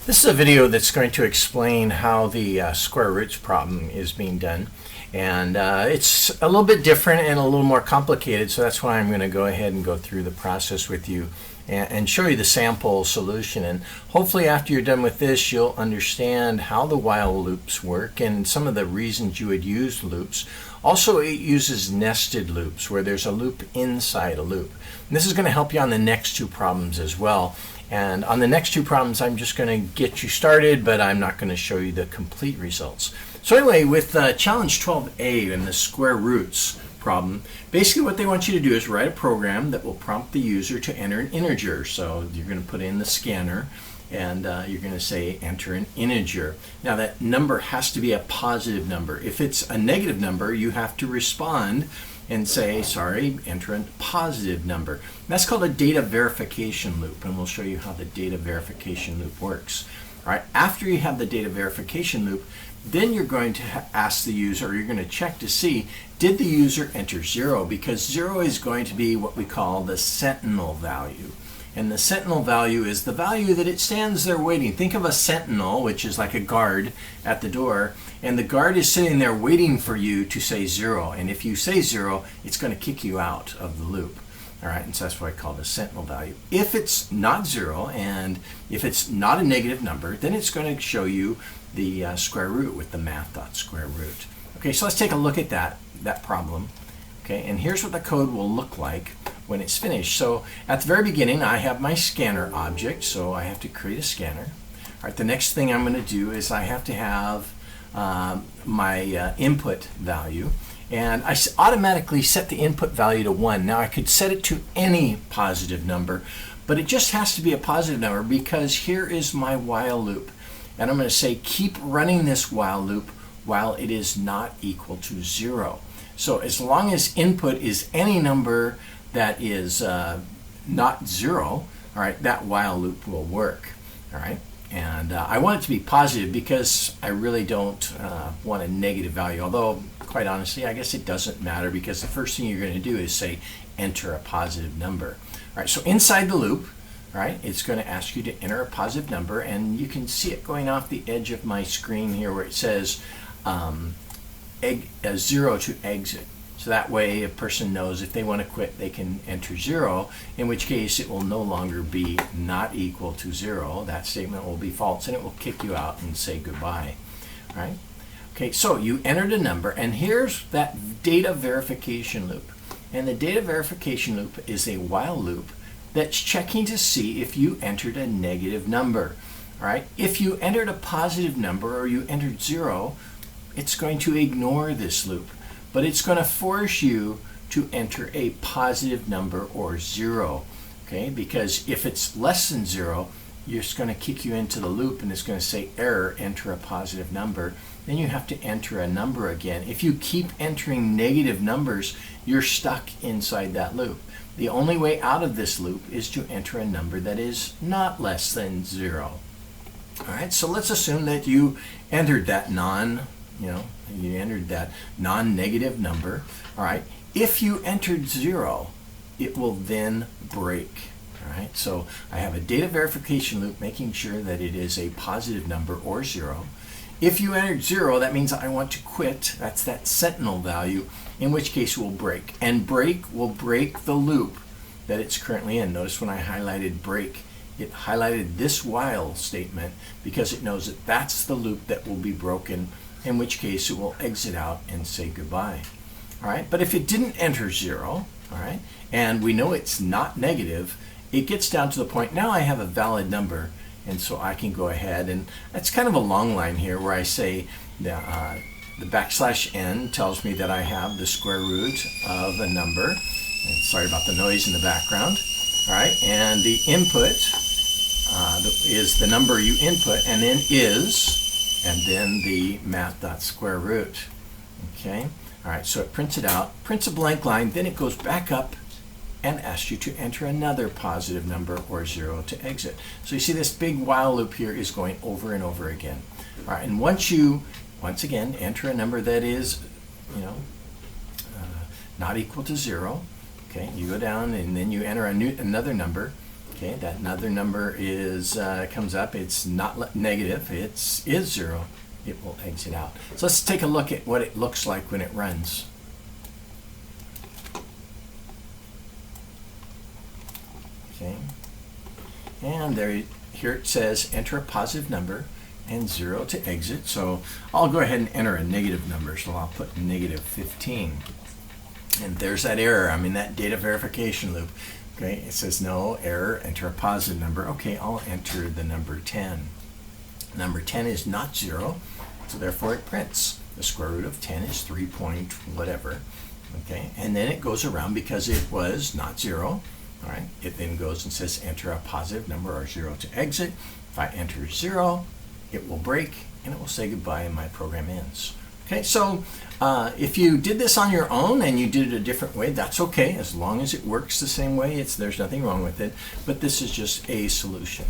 This is a video that's going to explain how the square roots problem is being done. And it's a little bit different and a little more complicated, so that's why I'm going to go ahead and go through the process with you and show you the sample solution. And hopefully after you're done with this, you'll understand how the while loops work and some of the reasons you would use loops. Also, it uses nested loops where there's a loop inside a loop. And this is going to help you on the next two problems as well. And on the next two problems, I'm just going to get you started, but I'm not going to show you the complete results. So anyway, with challenge 12A and the square roots problem, basically what they want you to do is write a program that will prompt the user to enter an integer. So you're going to put in the scanner and you're going to say enter an integer. Now that number has to be a positive number. If it's a negative number, you have to respond and say, sorry, enter a positive number. And that's called a data verification loop, and we'll show you how the data verification loop works. All right, after you have the data verification loop, then you're going to ask the user, or you're going to check to see, did the user enter 0? Because 0 is going to be what we call the sentinel value. And the sentinel value is the value that it stands there waiting. Think of a sentinel, which is like a guard at the door, and the guard is sitting there waiting for you to say 0. And if you say 0, it's going to kick you out of the loop. All right, and so that's what I call the sentinel value. If it's not 0, and if it's not a negative number, then it's going to show you the square root with the math.square root. Okay, so let's take a look at that problem. Okay, and here's what the code will look like when it's finished. So at the very beginning, I have my scanner object, so I have to create a scanner. All right, the next thing I'm going to do is I have to have my input value, and I automatically set the input value to 1. Now I could set it to any positive number, but it just has to be a positive number because here is my while loop. And I'm going to say keep running this while loop while it is not equal to 0. So as long as input is any number that is not 0, all right, that while loop will work. All right, and I want it to be positive because I really don't want a negative value, although quite honestly I guess it doesn't matter because the first thing you're going to do is say enter a positive number. All right, so inside the loop, all right, it's going to ask you to enter a positive number, and you can see it going off the edge of my screen here where it says 0 to exit. So that way a person knows if they want to quit, they can enter 0, in which case it will no longer be not equal to 0. That statement will be false, and it will kick you out and say goodbye. All right? Okay, so you entered a number, and here's that data verification loop. And the data verification loop is a while loop that's checking to see if you entered a negative number. All right? If you entered a positive number or you entered 0, it's going to ignore this loop. But it's going to force you to enter a positive number or 0, okay? Because if it's less than 0, it's going to kick you into the loop and it's going to say error, enter a positive number. Then you have to enter a number again. If you keep entering negative numbers, you're stuck inside that loop. The only way out of this loop is to enter a number that is not less than 0. All right, so let's assume that you entered that you entered that non-negative number. All right, if you entered 0, it will then break. All right, so I have a data verification loop making sure that it is a positive number or 0. If you entered 0, that means I want to quit. That's that sentinel value, in which case it will break. And break will break the loop that it's currently in. Notice when I highlighted break, it highlighted this while statement because it knows that that's the loop that will be broken, in which case it will exit out and say goodbye. All right, but if it didn't enter 0, all right, and we know it's not negative, it gets down to the point, now I have a valid number, and so I can go ahead, and that's kind of a long line here where I say the \n tells me that I have the square root of a number, and sorry about the noise in the background, all right, and the input is the number you input, and then is, and then the math.square root. Okay, all right, so it prints it out, prints a blank line, then it goes back up and asks you to enter another positive number or 0 to exit. So you see this big while loop here is going over and over again. All right, and once again, enter a number that is, not equal to 0, okay, you go down and then you enter another number, Okay, that another number is comes up. It's not negative. Is 0. It will exit out. So let's take a look at what it looks like when it runs. Okay, and here it says enter a positive number and 0 to exit. So I'll go ahead and enter a negative number. So I'll put negative 15. And there's that error. I'm in that data verification loop. Okay, it says no error, enter a positive number. Okay, I'll enter the number 10. Number 10 is not 0, so therefore it prints. The square root of 10 is 3 point whatever. Okay, and then it goes around because it was not 0. All right, it then goes and says enter a positive number or 0 to exit. If I enter 0, it will break and it will say goodbye and my program ends. Okay, so if you did this on your own and you did it a different way, that's okay. As long as it works the same way, there's nothing wrong with it. But this is just a solution.